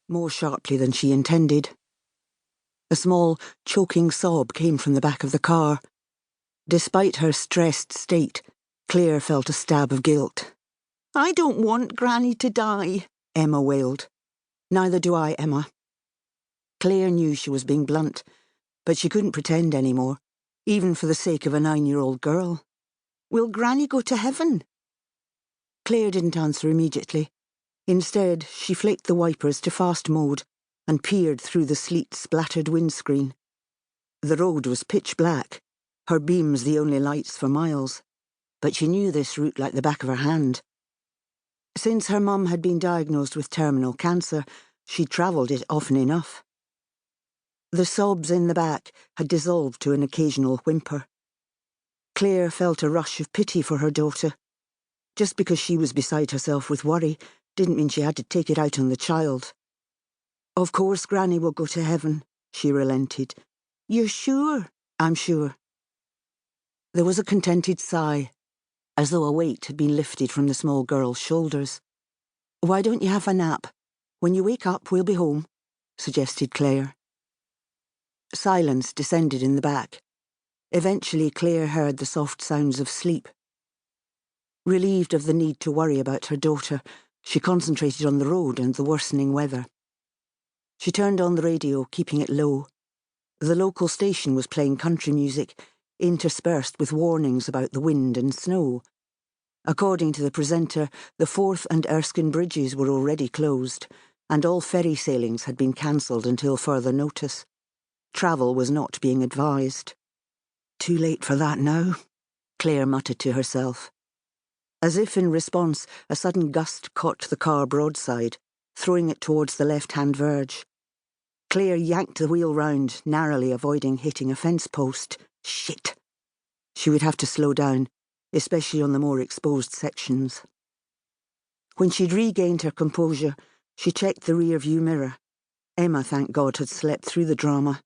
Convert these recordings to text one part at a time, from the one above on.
more sharply than she intended. A small, choking sob came from the back of the car. Despite her stressed state, Claire felt a stab of guilt. "I don't want Granny to die," Emma wailed. "Neither do I, Emma." Claire knew she was being blunt, but she couldn't pretend anymore, even for the sake of a 9-year-old girl. "Will Granny go to heaven?" Claire didn't answer immediately. Instead, she flicked the wipers to fast mode and peered through the sleet-splattered windscreen. The road was pitch black, her beams the only lights for miles, but she knew this route like the back of her hand. Since her mum had been diagnosed with terminal cancer, she'd travelled it often enough. The sobs in the back had dissolved to an occasional whimper. Claire felt a rush of pity for her daughter. Just because she was beside herself with worry didn't mean she had to take it out on the child. "Of course Granny will go to heaven," she relented. "You're sure?" "I'm sure." There was a contented sigh, as though a weight had been lifted from the small girl's shoulders. "Why don't you have a nap? When you wake up, we'll be home," suggested Claire. Silence descended in the back. Eventually, Claire heard the soft sounds of sleep. Relieved of the need to worry about her daughter, she concentrated on the road and the worsening weather. She turned on the radio, keeping it low. The local station was playing country music, interspersed with warnings about the wind and snow. According to the presenter, the Forth and Erskine bridges were already closed, and all ferry sailings had been cancelled until further notice. Travel was not being advised. "Too late for that now," Claire muttered to herself. As if in response, a sudden gust caught the car broadside, throwing it towards the left-hand verge. Claire yanked the wheel round, narrowly avoiding hitting a fence post. Shit! She would have to slow down, especially on the more exposed sections. When she'd regained her composure, she checked the rear-view mirror. Emma, thank God, had slept through the drama.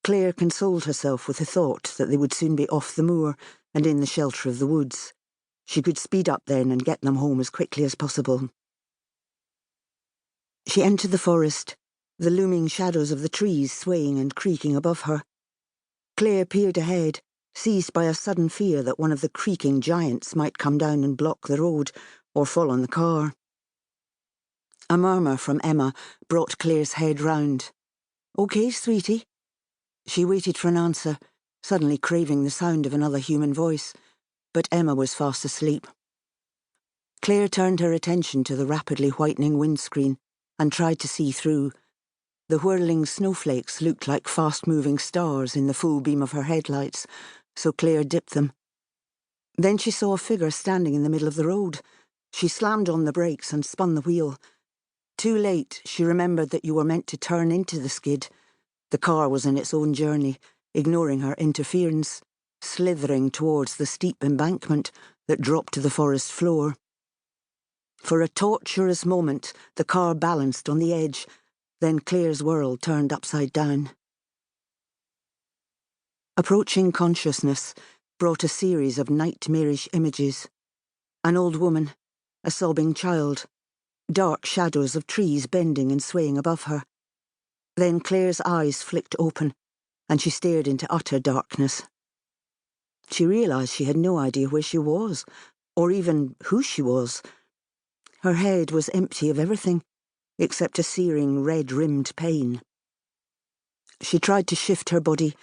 Claire consoled herself with the thought that they would soon be off the moor and in the shelter of the woods. She could speed up then and get them home as quickly as possible. She entered the forest, the looming shadows of the trees swaying and creaking above her. Claire peered ahead, seized by a sudden fear that one of the creaking giants might come down and block the road or fall on the car. A murmur from Emma brought Claire's head round. "Okay, sweetie." She waited for an answer, suddenly craving the sound of another human voice, but Emma was fast asleep. Claire turned her attention to the rapidly whitening windscreen and tried to see through. The whirling snowflakes looked like fast-moving stars in the full beam of her headlights, so Claire dipped them. Then she saw a figure standing in the middle of the road. She slammed on the brakes and spun the wheel. Too late, she remembered that you were meant to turn into the skid. The car was in its own journey, ignoring her interference, slithering towards the steep embankment that dropped to the forest floor. For a torturous moment, the car balanced on the edge, then Claire's world turned upside down. Approaching consciousness brought a series of nightmarish images. An old woman, a sobbing child, dark shadows of trees bending and swaying above her. Then Claire's eyes flicked open, and she stared into utter darkness. She realised she had no idea where she was, or even who she was. Her head was empty of everything, except a searing red-rimmed pain. She tried to shift her body,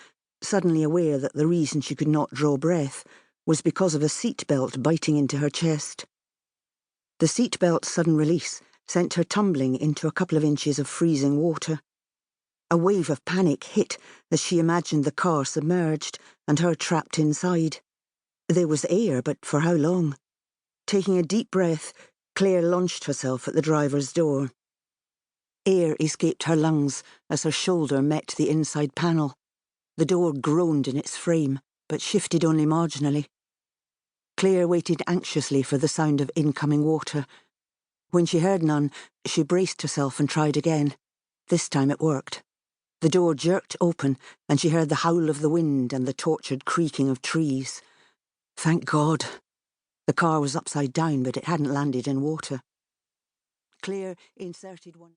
suddenly aware that the reason she could not draw breath was because of a seatbelt biting into her chest. The seatbelt's sudden release sent her tumbling into a couple of inches of freezing water. A wave of panic hit as she imagined the car submerged and her trapped inside. There was air, but for how long? Taking a deep breath, Claire launched herself at the driver's door. Air escaped her lungs as her shoulder met the inside panel. The door groaned in its frame, but shifted only marginally. Claire waited anxiously for the sound of incoming water. When she heard none, she braced herself and tried again. This time it worked. The door jerked open, and she heard the howl of the wind and the tortured creaking of trees. Thank God. The car was upside down, but it hadn't landed in water. Claire inserted one...